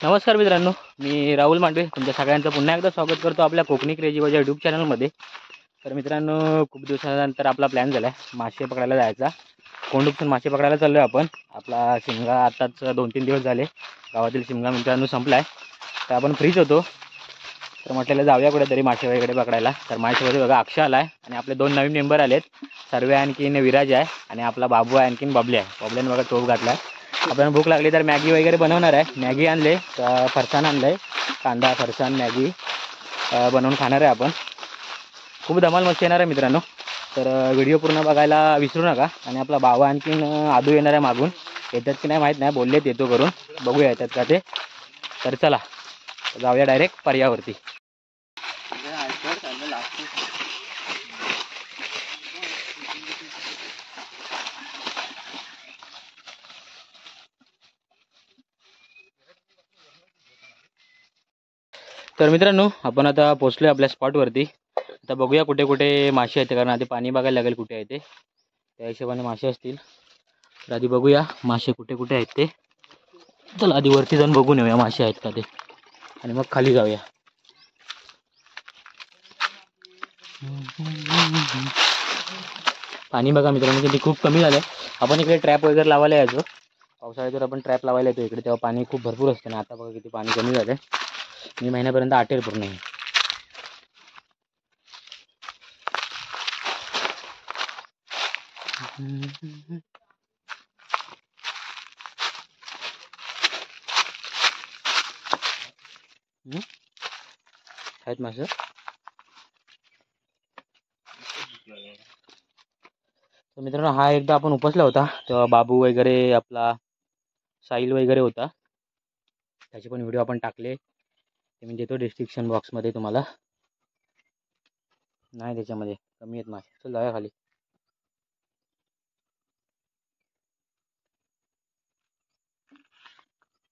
नमस्कार मित्रांनो, मी राहुल मांडवे तुमच्या सगळ्यांचं पुन्हा एकदा स्वागत करतो आपल्या कोकणी क्रेझी वजा यूट्यूब चॅनलमध्ये। तर मित्रांनो, खूप दिवसानंतर आपला प्लॅन झाला आहे मासे पकडायला जायचा। कोंडूपसून मासे पकडायला चाललो आहे आपण। आपला शिमगा आताच 2-3 दिवस झाले गावातील शिमगा मित्रांनो संपला आहे, तर आपण फ्रीच होतो, तर म्हटलेलं जाऊया कुठेतरी मासे वगैरे पकडायला। तर माझ्यासोबत बघा अक्षय आला आहे आणि आपले 2 नवीन मेंबर आलेत, सर्वे आणखीन विराज आहे आणि आपला बाबू आहे आणखीन बबले आहे। बबल्याने बघा टोप घातला आहे। आपल्याला भूक लागली तर मॅगी वगैरे बनवणार आहे। मॅगी आणले, फरसाण आणलंय, कांदा फरसाण मॅगी बनवून खाणार आहे आपण। खूप धमाल मस्ती येणार आहे मित्रांनो, तर व्हिडिओ पूर्ण बघायला विसरू नका। आणि आपला बाबा आणखीन आदू येणार आहे मागून, येतात की नाही माहीत नाही, बोललेत येतो करून, बघूया येतात का ते। तर चला जाऊया डायरेक्ट पर्यावरती। तर मित्रांनो, आपण आता पोहोचलोय आपल्या स्पॉटवरती। आता बघूया कुठे कुठे मासे आहेत, कारण आधी पाणी बघायला लागेल कुठे आहे ते, त्या हिशोबाने मासे असतील। तर आधी बघूया मासे कुठे कुठे आहेत ते। चला आधी वरती जाऊन बघून येऊया मासे आहेत का ते, आणि मग खाली जाऊया। पाणी बघा मित्रांनो किती खूप कमी झालं। आपण इकडे ट्रॅप वगैरे लावायला यायचो, पावसाळ्यात आपण ट्रॅप लावायला येतो इकडे, तेव्हा पाणी खूप भरपूर असतं ना। आता बघा किती पाणी कमी झालं, मी महिन्यापर्यंत आटेल पूर्ण आहे। आहेत मासे। तर मित्रांनो, हा एकदा आपण उपसला होता तेव्हा बाबू वगैरे आपला साहिल वगैरे होता, त्याचे पण व्हिडिओ आपण टाकले, ते मी देतो डिस्क्रिप्शन बॉक्समध्ये तुम्हाला। नाही त्याच्यामध्ये कमी आहेत मासे, चल जाऊया खाली।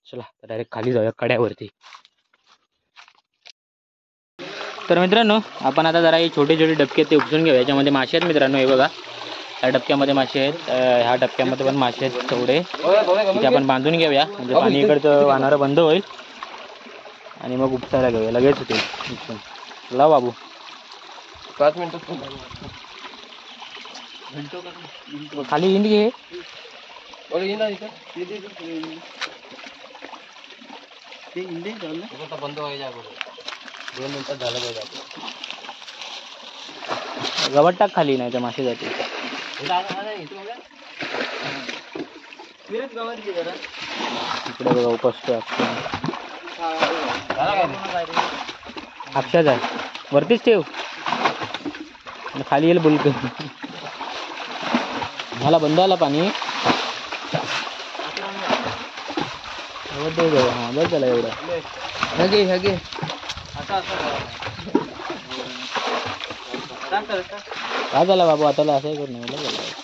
चला डायरेक्ट खाली जाऊया कड्यावरती। तर मित्रांनो, आपण आता जरा हे छोटे छोटे डबके ते उपसून घेऊया, याच्यामध्ये मासे आहेत मित्रांनो। हे बघा ह्या डबक्यामध्ये मासे आहेत, ह्या डबक्यामध्ये पण मासे आहेत तेवढे, इथे आपण बांधून घेऊया म्हणजे पाणी इकडचं वाहणारं बंद होईल आणि मग उपसायला घेऊया, लगेच होतील उपसून। ला बाबू 5 मिनिटं खाली इंड घे। बंद व्हायच्या अगोदर 2 मिनिटात झालं पाहिजे आपलं। गवत टाक खाली, नाही तर मासे जातील। इकडे बघा उपसतोय अक्षय आहे, वरतीच ठेव खाली येईल बुलक। मला बंद आला पाणी, हां बस झाला एवढं। हगे काय झाला बाबू, आता असं करू नये झालं।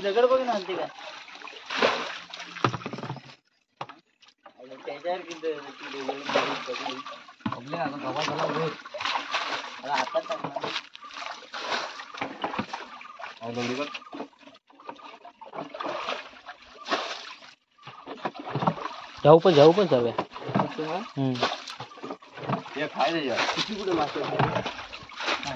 दगड बघ ना आणते का त्याच्यावर किती जाऊ पण जाऊया। किती कुठे मासे आहे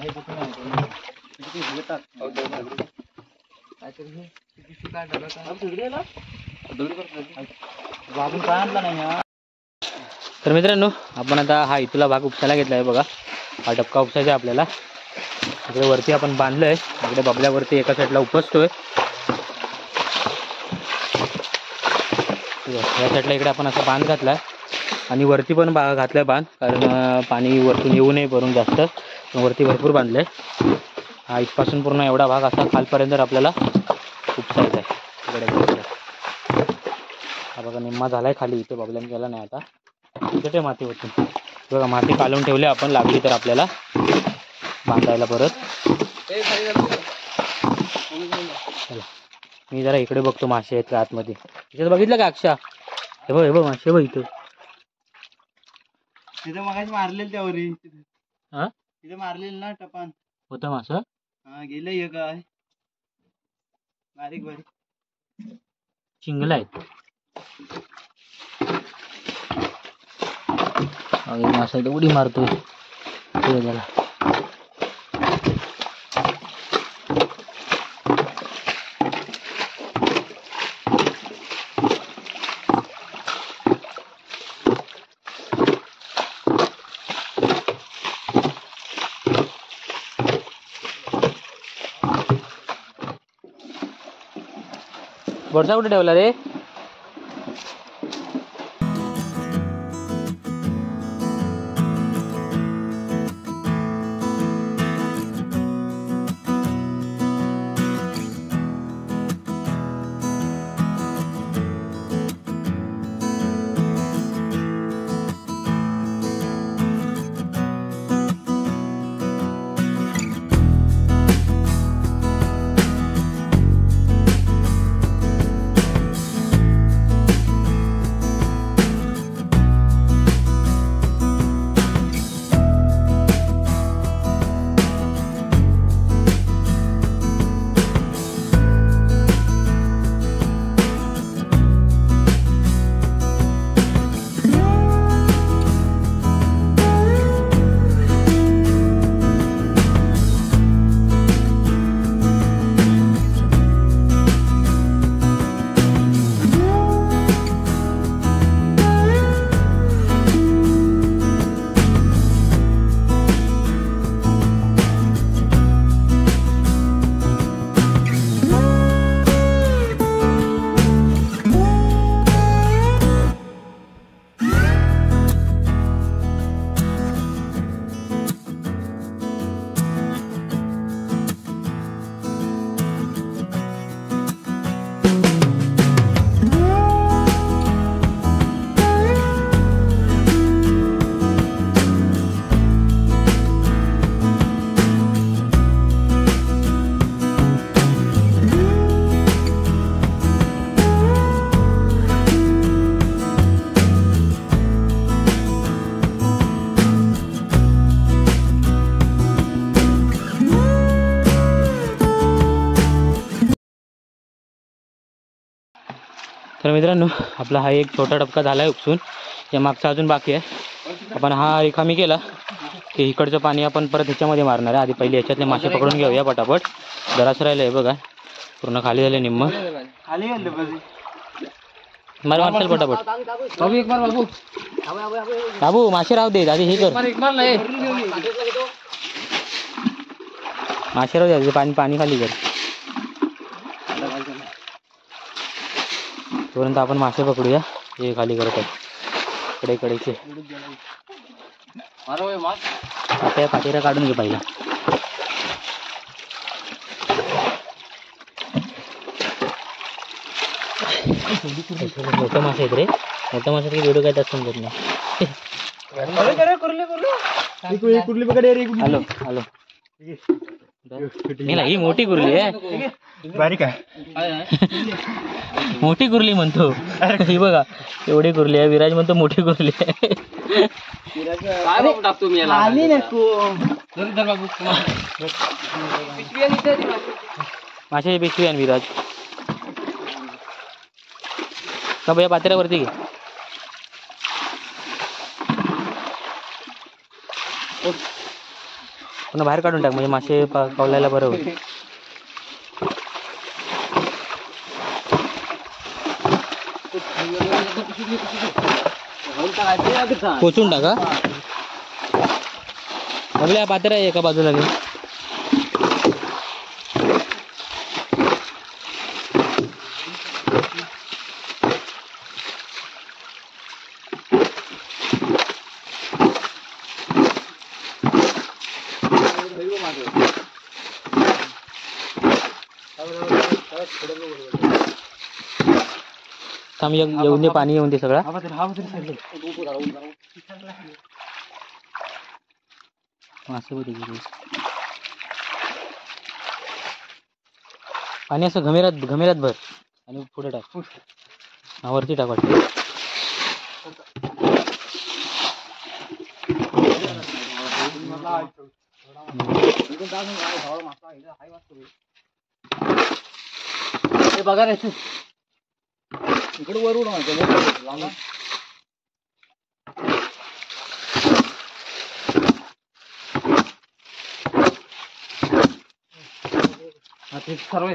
तर मित्रांनो, आपण आता हा इथला भाग उपसायला घेतला आहे बघा, हा डबका उपसायचा आहे आपल्याला। इकडे वरती आपण बांधलंय, इकडे बबल्यावरती एका साईडला उपसतोय, या साईडला इकडे आपण असा बांध घातलाय आणि वरती पण घातलाय बांध, कारण पाणी वरतून येऊ नये भरून जास्त, वरती भरपूर बांधलंय। हा इथपासून पूर्ण एवढा भाग असा खालपर्यंत आपल्याला उपसायचा आहे इकडे। हा बघा निम्मा झालाय खाली, इथे बबल्याने गेला नाही आता, इथे माती होती बघा, माती काढून ठेवली आपण, लागली तर आपल्याला बांधायला परत। चला मी जरा इकडे बघतो मासे आहेत का आतमध्ये। इथे बघितलं का अक्षा, हे बघ मासे बघ इथं, तिथे मगाशी मारलेलं त्यावरी. हा तिथे मारलेलं ना टपान. होतं मासं. हा गेलं हे काय बारीक बारीक चिंगला आहेत. मासा उडी मारतोय ते त्याला. बोरसा कुठे ठेवला रे? तर मित्रांनो आपला हा एक छोटा टपका झाला आहे उपसून. या मागचा अजून बाकी आहे. आपण हा रिकामी केला की इकडचं पाणी आपण परत ह्याच्यामध्ये मारणार आहे. आधी पहिले ह्याच्यातले मासे पकडून घेऊया पटापट. जरासं राहिलं आहे बघा, पूर्ण खाली झालं निम्म. खाली गेलं बस. मार मारशाल पटापट. बाबू एक मार बाबू. बाबू मासे राहू दे आधी हे कर. एक मार नाही. मासे राहू दे आधी पाणी पाणी खाली कर. तोपर्यंत आपण मासे पकडूया. हे खाली करत आहे इकडे इकडेचे. मारो मार. आता पातेरा काढून घे पहिला. मोठं मासे आहेत रे. मोठ्या माशात व्हिडिओ काय त्यात समजत नाही. हॅलो हॅलो नाही ही मोठी कुर्ली आहे. बारीक आहे. मोठी कुर्ली म्हणतो. ही बघा एवढी कुर्ली आहे. विराज म्हणतो मोठी कुर्ली आहे. काय बाबू टाकतो मी याला. आली नको धर बाबू. पिशवी आणि इथे माशाची पिशवी आहे विराज. का भैया पातेऱ्यावरती घे. पुन्हा बाहेर काढून टाक म्हणजे मासे कवलायला बरं होईल. पोचून टाका. आपल्या पातेरा एका बाजूला घे. थांब येऊन दे पाणी येऊन दे सगळं. मासे बघ पाणी असं घमेरात घमेरात भर आणि पुढे टाक. वरती टाक वाटतं. बघा रे इकडे वरून लांब सर्व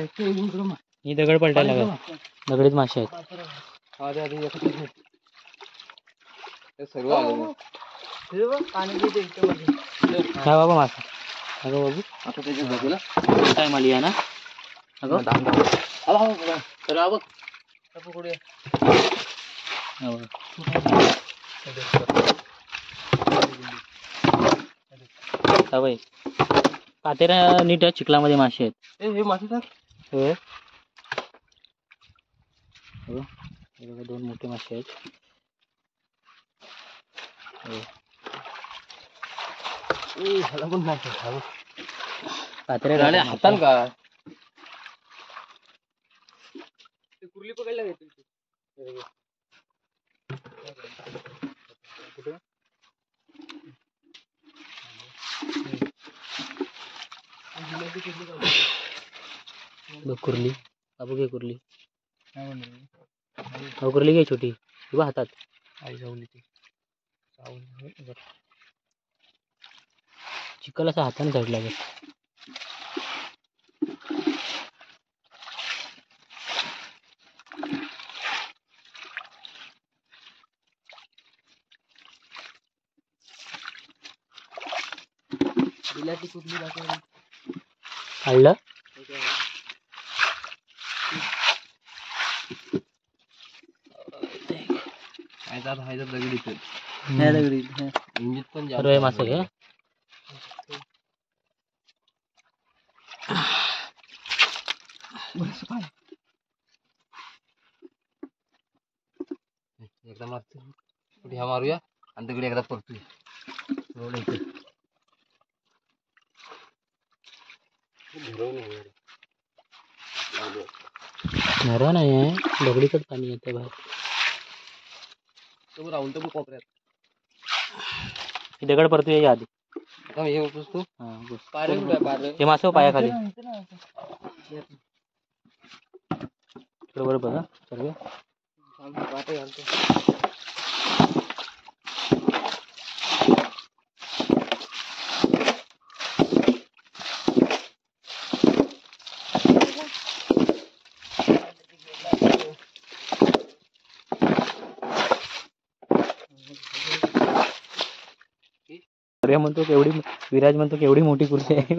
ही दगड पलटायला लागेल. दगडीच मासे आहेत. सर्व आलं काय बाबा मासा. अगं बाबू आता त्याच्या बाजूला काय माली आहे ना. अगं तर बघ पुढे हो. हा बाई पातेरा नीट आहे, चिखलामध्ये मासे आहेत. हे मासे सर होय. हो. हे बघा 2 मोठे मासे आहेत. हो. ह्याला पण नाही पातेऱ्या हातान का कुर्ली पकडला घेतील कुर्ली. बाबू घे कुर्ली. हो कुर्ली घे छोटी. किंवा हातात आई जाऊन ती चिखल असा हाताने झाड लागेल. बिलाची कुर्ली दाखव हळलं दगडी इंजिन पण सर्व हे मासे घे. एकदा मारतो ह्या मारूया आणि तिकडे एकदा परतूया. नरा नाही आहे, दगडीचंच पाणी येतं बाहेर. राहुल तर कोपऱ्यात ही दगड परतू याच्या आधी. हे होतोस तू हा बस. पारे कुठे पारे हे मासे पायाखाली. बरोबर बघा सर्व. पाटे घालतो सूर्य म्हणतो केवढी, विराज म्हणतो केवढी मोठी कुर्सी आहे.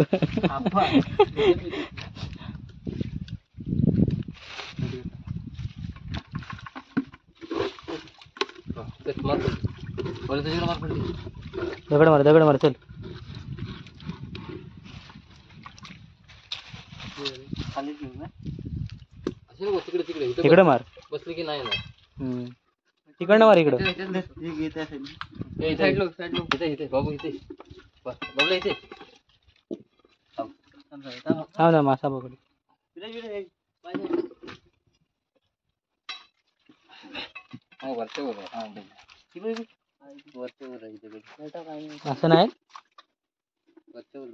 दगड मार दगड मार चल. तिकडे मार. बसली की नाही तिकडनं मार इकडं. साईड लोक इथे बाबू इथे बाबूला इथे हा ना मासा पकड. वरच्या वर असं नाही वरच्या वर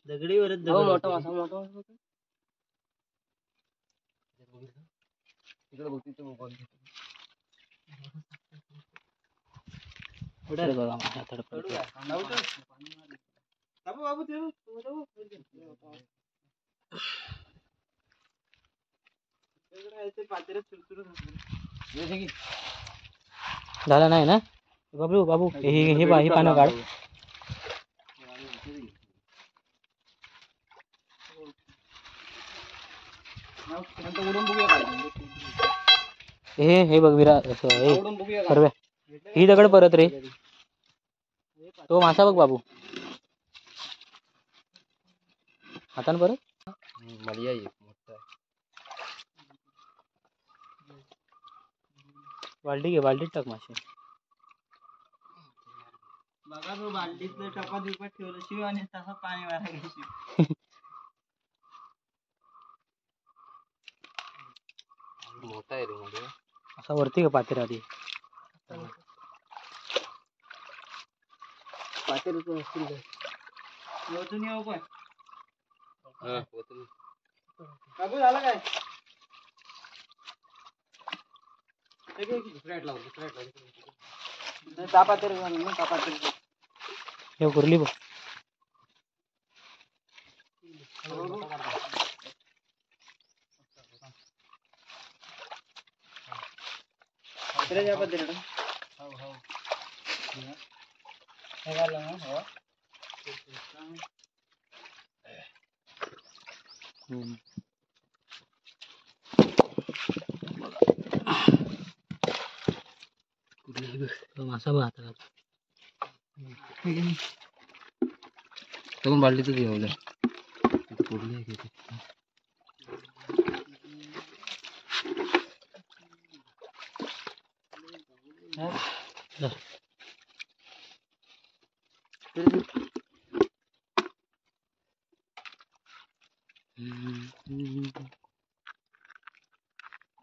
दगडीवरच मोठा मासा मोठा तिकडे बघ तिथे बघा मासा तडपडतो. झाला नाही ना बाबू. बाबू हे पानं काढ. हे बघ विरा सर्व ही दगड परत रे. तो मासा बघ बाबू हातान परत. मलिया मोठा बाल्टी घे, बाल्टीत टाक मासे. बघा तो बाल्टीतलं टपात बिपात ठेवलं शिव आणि तसा पाणी मारायला. मोठा आहे रे मध्ये असा वरती का पातेर आधी. पातेर वरतून येऊ पण हा, वरतून. काकू झाला काय दुसऱ्या साईडला, दुसऱ्या साईडला. तापा तरी तापा तरी हे कुर्ली बघ. त्या पद्धतीने हे घाललं ना हो मासा बघ आता. तो पण बालडीतच घेऊन कुठली आहे किती.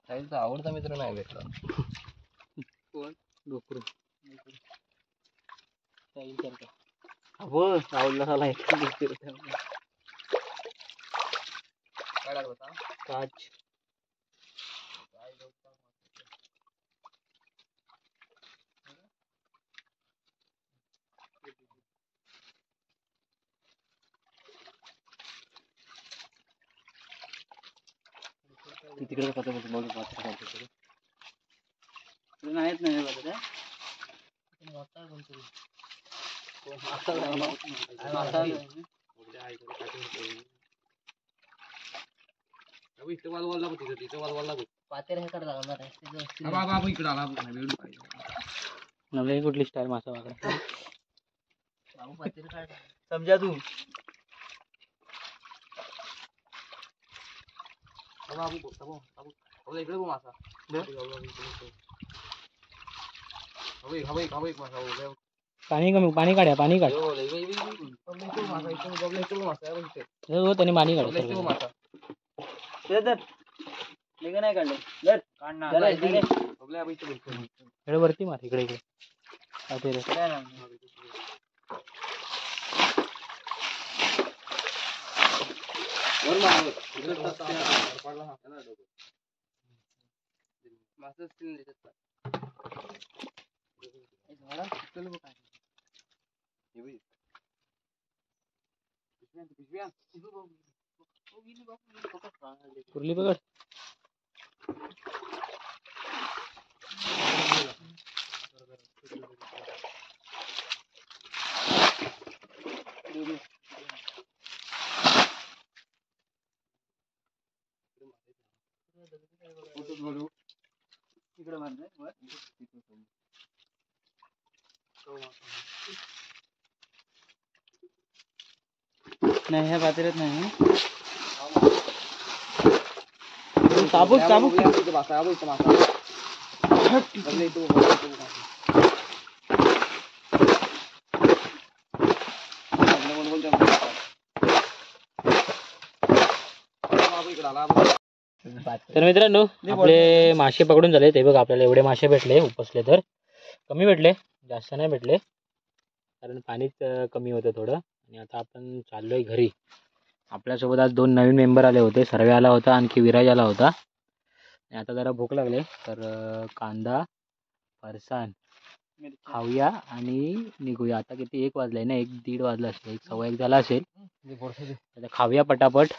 साहिलचा आवडता मित्र नाही भेटला. कोण डोकरू हो राहुलला झाला काय लागत होता? काच तिकडे कसं बोलून मात्र काढतो. नाहीत नाही बघत नवीन कुठली स्टाईल मासा वाकडा समजा तू इकडे मासा पाणी कमी पाणी काढ्या पाणी काढ त्यांनी पाणी काढ नाही काढलं वरती मार इकडे इकडे कुर्ली पकड. इकडे मारलंय नाही ह्या पातेल्यात नाही साबूत साबूत तर मित्रांनो आपले मासे पकडून झाले ते बघ. आपल्याला एवढे मासे भेटले उपसले तर कमी भेटले जास्त नाही भेटले कारण पाणीच कमी होतं थोडं. आणि आता आपण चाललोय घरी. आपल्यासोबत आज 2 नवीन मेंबर आले होते. सर्वे आला होता आणखी विराज आला होता. आणि आता जरा भूक लागले तर कांदा फरसाण खाऊया आणि निघूया. आता किती 1 वाजलाय ना 1-1:30 वाजला असेल 1:15 झाला असेल. आता खाऊया पटापट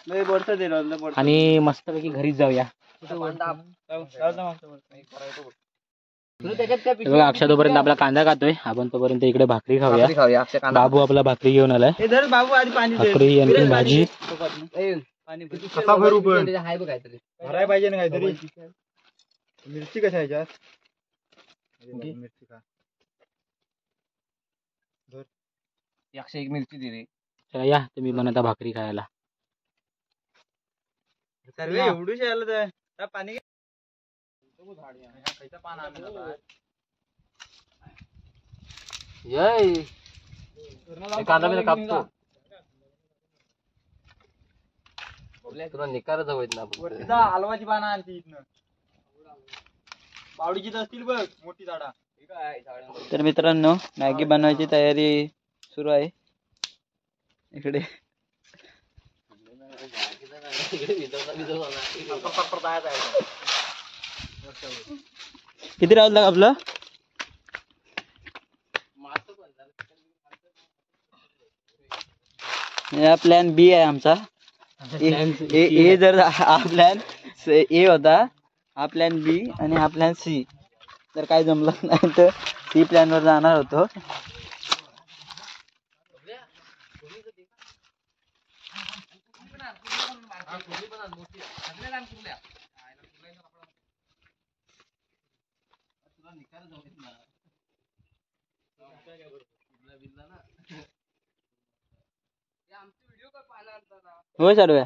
आणि मस्तपैकी घरीच जाऊया. बघा अक्षा तोपर्यंत आपला कांदा खातोय. आपण तोपर्यंत इकडे भाकरी खाऊया. बाबू आपला भाकरी घेऊन आलाय. बाबू आधी पाणी भाकरी आणखी भाजी. भराय पाहिजे ना काहीतरी. मिरची कशा ह्याच्यात मिरची का 101 मिरची दे रे. चला या तुम्ही पण आता भाकरी खायला. सर्व एवढूच आलं तर पाणी कांदा बिना कापतो तुला निकारच हवेत ना. हलवाची पानं आणती इथनं बावडीची असतील बघ मोठी झाडा. तर मित्रांनो मॅगी बनवायची तयारी सुरू आहे. इकडे किती राहुल लाग आपलं या प्लॅन बी आहे आमचा ए जर हा प्लॅन ए होता हा प्लॅन बी आणि हा प्लॅन सी जर काय जमलं नाही तर सी प्लॅन वर जाणार होतो होय सर्व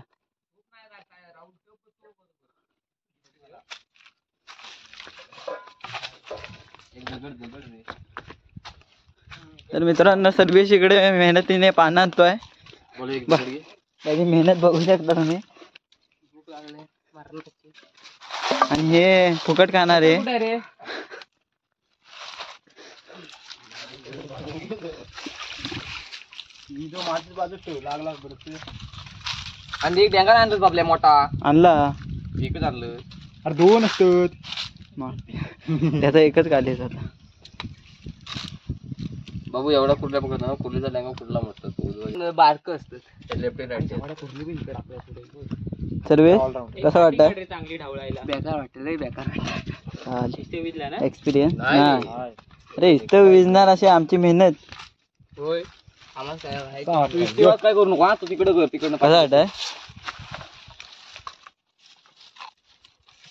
तर मित्रांनो सर्वेश इकडे मेहनतीने पानं आणतोय त्याची मेहनत बघू शकता तुम्ही आणि हे फुकट खाणार आहे आणि एक डेंगा आणलं आपल्या मोठा आणला एकच आणलं अरे दोन असतात त्याचा एकच काढायचा आता बाबू एवढा कुर्ल्या पकडत ना कुर्लीचा डेंगा कुठला म्हटलं बारक असतं लेफ्ट राईट सर्वे कसं वाटतं चांगली ढवळायला बेकार वाटतं लय बेकार एक्सपिरियन्स नाही अरे इथं विजणार अशी आमची मेहनत होय आम्हाला काय करू नको तू तिकडे कर तिकडनं कसं वाटतंय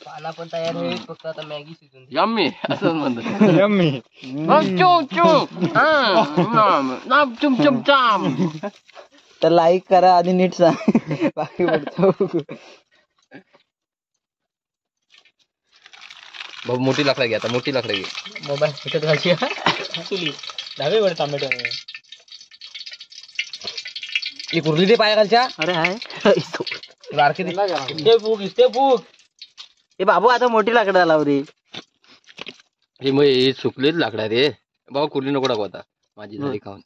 पाला पण तयार होईल फक्त आता मॅगी शिजून यम्मी असं म्हणतो यम्मी चुम चुम चाम तर लाईक करा आधी नीट सांग बाकी पुढचं भाऊ मोठी लाकडा घे आता मोठी लाकडा घे मोबाईल फेकत घालची चुली दहावी वेळ टोमॅटो ही कुर्ली दे पाया खालच्या अरे आहे बारके इस्ते फूक ए बाबू आता मोठी लाकडं लाव रे हे मग हे सुकलेच लाकडा रे बाबा कुर्ली नको टाकू आता माझी झाली खाऊन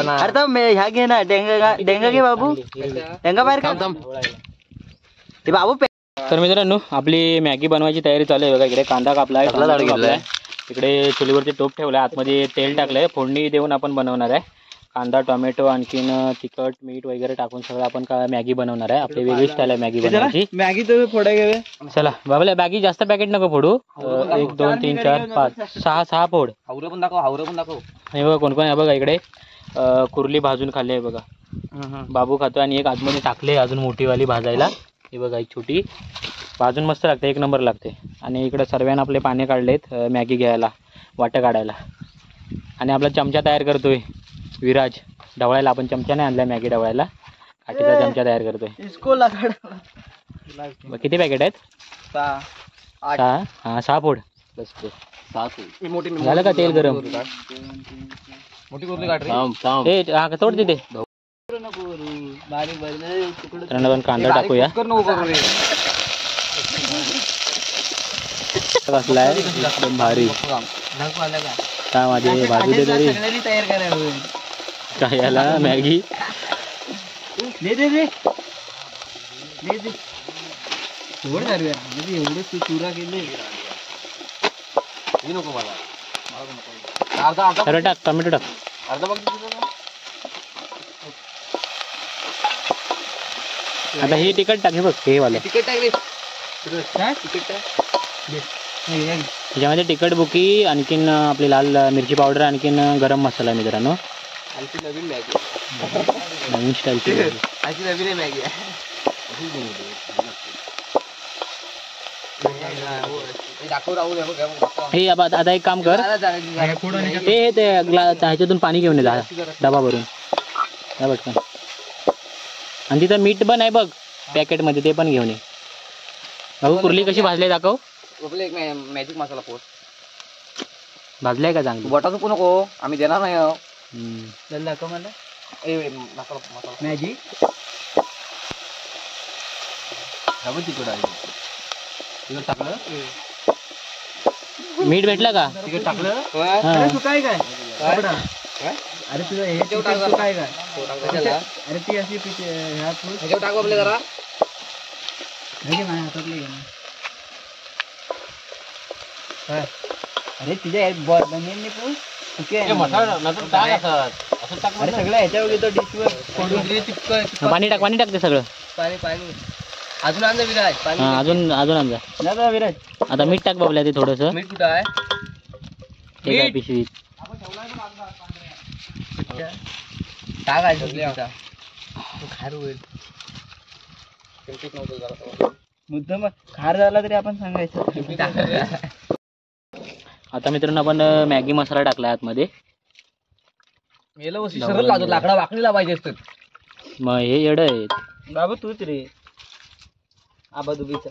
अरे तर ह्या घे ना डेंगा घे बाबू डेंगा बाहेर काढ ते बाबू तर मित्रांनो आपली मॅगी बनवायची तयारी चालू आहे बघा इकडे कांदा कापलाय इकडे चुलीवरती टोप ठेवलाय आतमध्ये तेल टाकलंय फोडणी देऊन आपण बनवणार आहे कांदा टोमॅटो आणखीन तिखट मीठ वगैरे टाकून सगळं आपण मॅगी बनवणार आहे आपली वेगळी स्टाईल आहे मॅगी बनवायची मॅगी तर फोडा घे चला बाबा मॅगी जास्त पॅकेट नको फोडू 1 2 3 4 5 6 फोड हावरं पण दाखव हे बघा कोण कोण आहे बघा इकडे कुर्ली भाजून खाल्ली आहे बघा बाबू खातो आणि एक आतमध्ये टाकले अजून मोठीवाली भाजायला हे बघा एक छोटी भाजून मस्त लागते 1 नंबर लागते आणि इकडे सर्वांना आपले पाने काढलेत मॅगी घ्यायला वाटं काढायला आणि आपला चमचा तयार करतोय विराज ढवळायला आपण चमचा नाही आणलाय मॅगी ढवळायला काठीचा चमचा तयार करतोय किती पॅकेट आहेत 6 6 फोड बस झालं का तेल गरम मोठी कुर्ली काढ रे ए तोड तिथे पण कांदा टाकूया कसलाय एकदम भारी काय माझे भाजू दे तरी तयार करायला काय याला मॅगी दे एवढं चुरा केले नको मला सर्व टाक टोमॅटो टाक अर्धा बघ आता हे तिखट टाक हे बघ हे वाला तिकीट टाक रे त्याच्यामध्ये तिखट बुकी आणखीन आपली लाल मिरची पावडर आणखीन गरम मसाला मित्रांनो आणखी नवीन मॅगी नवीन स्टाईलची आणखी नवीन मॅगी हे आता एक काम कर ते ह्याच्यातून पाणी घेऊन ये डबा भरून पटकन आणि तिथं मीठ पण आहे बघ पॅकेटमध्ये ते पण घेऊन ये भाऊ कुर्ली कशी भाजली दाखव मॅजिक मसाला पोस्ट भाजलाय का चांगली बटा चुकू नको आम्ही देणार नाही दाखव मला मॅजिक तिकड आहे तिकड टाकलं मीठ भेटलं का तिकड टाकलं काय अरे तुझं हे ठेव टाक तू काय काय कशाला? अरे ती अशी ह्या तू ह्याच्यावर टाक बाबले जरा. माझ्या हातातलं घे ना. काय? अरे तुझ्या बनेल तू ओके हे मसाला नंतर टाक असं. असं टाक अरे म्हणलं. सगळं ह्याच्यावर घेतो डिशवर फोडून दे, चिपक. पाणी टाक ते सगळं. पाणी पाणी अजून आणलं विराज पाणी. हा अजून आणजा. दादा विराज आता मीठ टाक बाबल्या ते थोडंसं. मीठ कुठं आहे? हे काय मीठ. पिशवीत. टाक आहे सगळी आता. खार होईल. चिमटीत नव्हतं जरा. मुद्दाम खार झाला तरी आपण सांगायचं. चिमटी टाक. आता मित्रांनो आपण मॅगी मसाला टाकला आतमध्ये. मेलं वशी सरळ लावतो. लाकडा वाकडी लावायची असतात. मग हे येडं आहे. बाबू तूच रे आबा दुबीचा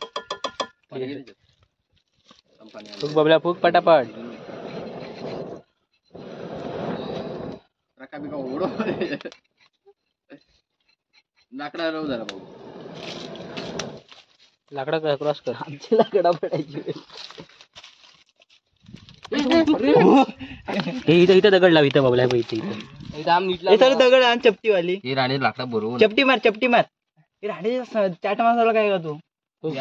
फुक बाबल्या फुक पटापट. लाकडा राहू जरा भाऊ. लाकडा क्रॉस कर. आमची लाकडा पडायची हे इथं दगड लाव इथं बाबल्या इथं. हे सर दगड आणि चपटी वाली ही राणी लाकडा बरोबर. चपटी मार हे राणे चाट मसाला काय का तू फुक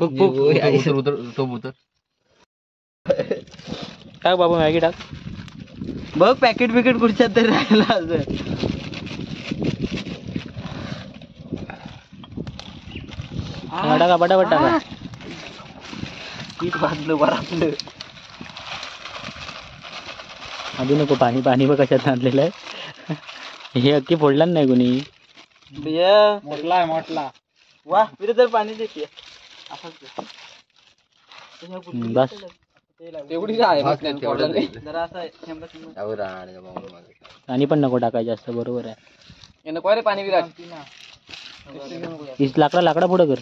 फुक. उतर. टाक बाबू मॅगी टाक. बघ पॅकेट बिकेट कुठच्यात तरी राहिला असेल. टाका पटापट टाका. पीठ भाजलं बराबलं. आधी नको पाणी बघ कशात आणलेलं आहे. हे अख्खी फोडला नाही कोणी. मोठला वा फिर तर पाणी देते बस. तेवढी आहे जरा पाणी पण नको टाकायचं जास्त. बरोबर आहे. पाणी विराज. लाकडा पुढं कर.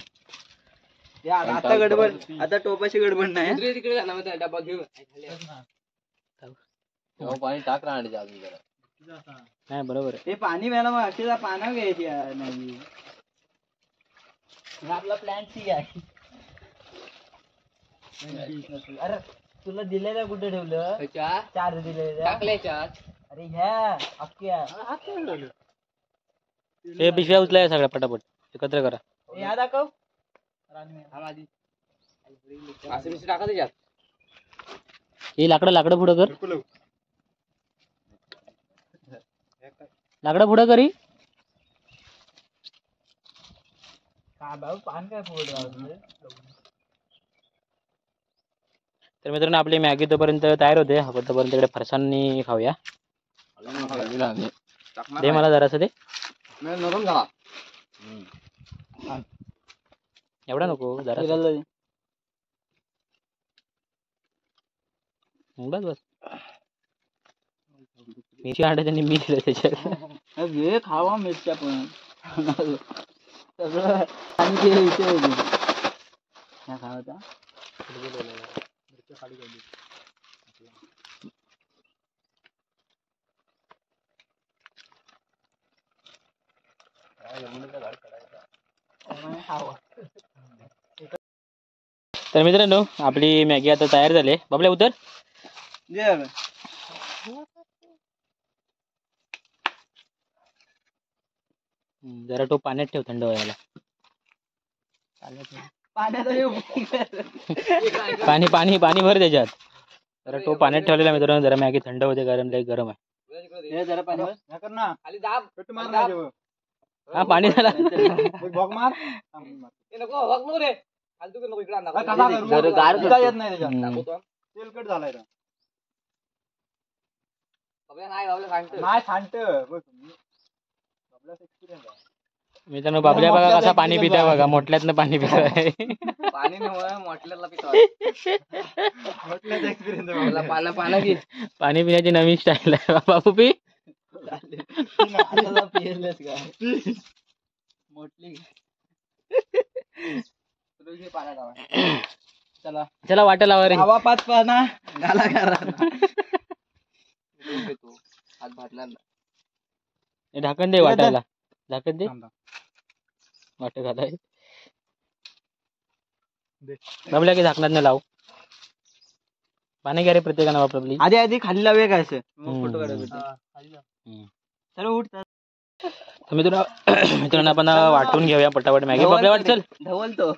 आता गडबड आता टोपाची गडबड नाही तिकडे डबा घेऊन पाणी टाक राहणे अजून जरा. नाही बरोबर आहे. ते पाणी प्यायला मग अक्षरशः पाना घ्यायची नाही. आपला प्लॅन सी आहे. अरे तुला दिलेलं कुठे ठेवलं? चार दिलेल्या अरे ह्या अख्ख्या हे पिशव्या उचलाय सगळ्या पटापट एकत्र करा. ह्या दाखव. टाका त्याच्यात. हे लाकडं पुढं कर. लाकडं पुढं करी. काय भाऊ पान काय फोड. तर मित्रांनो आपली मॅगी तोपर्यंत तयार होते. आपण तोपर्यंत इकडे फरसाणनी खाऊया. दे मला जरासं दे. नरम झाला. एवढा नको जरा. बस मिरची आणते त्यांनी मी दिलं त्याच्यात. घे खावा मिरच्या पण सगळं आणि ते विषय खावाचा. तर मित्रांनो आपली मॅगी आता तयार झाली. बाबल्या उतर. जरा तो पाण्यात ठेव थंड व्हायला. पाणी भर त्याच्यात. जरा तो पाण्यात ठेवलेला मित्रांनो. जरा मॅगी थंड होते कारण लई गरम आहे. जरा पाणी खाली दाब. हा पाणी झाला. तेलकट झालाय मित्रांनो बाबल्या बघा कसा पाणी पिताय बघा. मोठल्यातनं पाणी पिताय. पाणी मोठल्याला पाना घे. पाणी पिण्याची नवीन स्टाईल आहे. बाबू पी. मोठली चला वाटा लावा रे. हवा पाच पाना घाला करा. हात भाजणार ना. ढाकण दे वाटायला. झाकण दे. वाट घालाय बाबल्या की झाकणात लाव. पाणी घ्या रे प्रत्येकानं वापरली. आधी आधी खाली लावूया काय असं मग हम्म. फोटो काढायचे. हम्म. चल उठ चल. तर मित्रांनो आपण वाटून घेऊया पटापट मॅगी. आपल्या वाट चल. धवल तो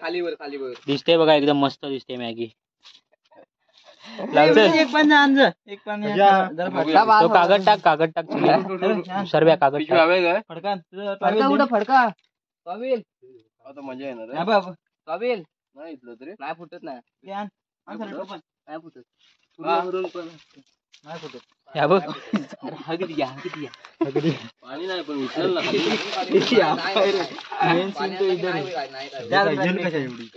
खालीवर दिसते बघा एकदम मस्त दिसते मॅगी. लाव चल. एक पान आण जा. एक पान जरा फडका. तो कागद टाक चिली. सर्व्या कागद पिशवी टाक. हवे काय फडका फडका कुठं फडका पावेल आता मजा येणार हा बाबा. पावेल नाही इथलं तरी नाही फुटत नाही ते आण. आण जरा टोपण. नाही फुटत पूर्णवरून पण नाही फुटत. या बघ. पाणी नाही पण उचल ना मेन सीन तो इधर आहे. त्या जण कशा एवढी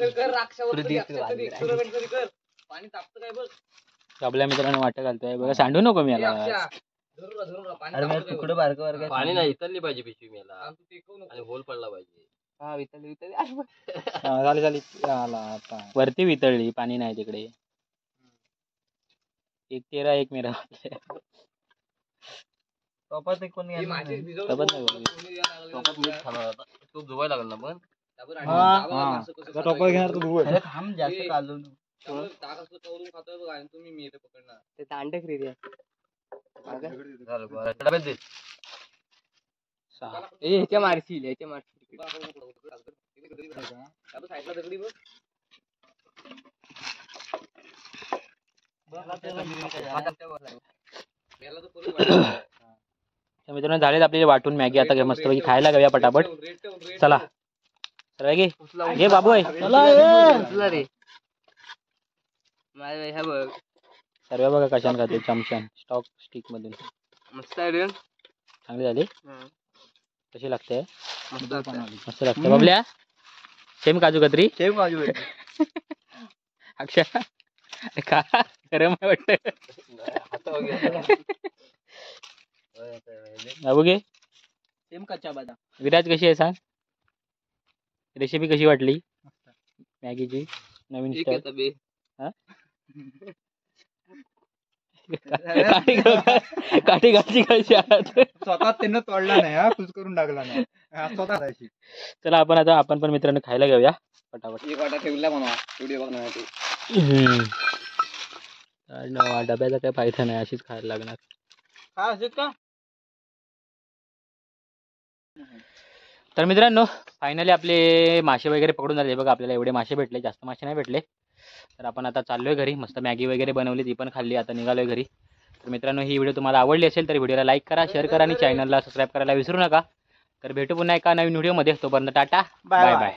पाणी तापतं काय बघ आपल्या मित्रांनो वाट घालतोय बघा. सांडू नको मी याला. अरे मी तुकडं बारकं बारकं पाणी नाही इथली पाहिजे पिशवी मला आणि होल पडला पाहिजे वरती वितळली पाणी नाही तिकडे. एक तेरा एक मेरा. टोपात एक कोण घेणार नाही. सोबत नाही बोलली. टोपात मीठ खाणार आता तूप धुवायला लागेल ना पण टोपा घेणार तू. अरे थांब जास्त काढू नको. ते तांडक रे ते. झालं बरं डब्यात दे ह्याच्या मारशील ह्याच्या मारशील. मित्रांनो झालेत आपले वाटून मॅगी. आता मस्त पैकी खायला घेऊया पटापट. चला सर्व घे बाबू आहे. सर्व बघा कशाने खाते. चमच्यान स्टॉक स्टिक मधून. मस्त आहे रे चांगली झाली. कशी लागते. मस्त लागते बाबल्या. सेम काजू कतरी. सेम काजू. अक्षर का गरम आहे वाटत. बाबू घे. सेम कच्चा बदाम. विराज कशी आहे सांग. रेसिपी कशी वाटली मॅगीची नवीन स्टाईल. काठी घालची कशी स्वतः त्यांना तोडला नाही हा खुश करून टाकला नाही स्वतः. चला आपण पण मित्रांनो खायला घेऊया पटापट. एक वाटा ठेवला म्हणा व्हिडिओ बघणार डब्याचा काही फायदा नाही. अशीच खायला लागणार. हा असेच का. तर मित्रांनो फायनली आपले मासे वगैरे पकडून झाले बघा. आपल्याला एवढे मासे भेटले. जास्त मासे नाही भेटले. तर आपण आता चाललोय घरी. मस्त मॅगी वगैरे बनवली ती पण खाल्ली. आता निघालोय घरी. तर मित्रांनो ही व्हिडिओ तुम्हाला आवडली असेल तर व्हिडिओला लाईक करा, शेअर करा आणि चॅनलला सबस्क्राईब करायला विसरू नका. तर भेटू पुन्हा एका नवीन व्हिडिओमध्ये. तोपर्यंत टाटा बाय बाय.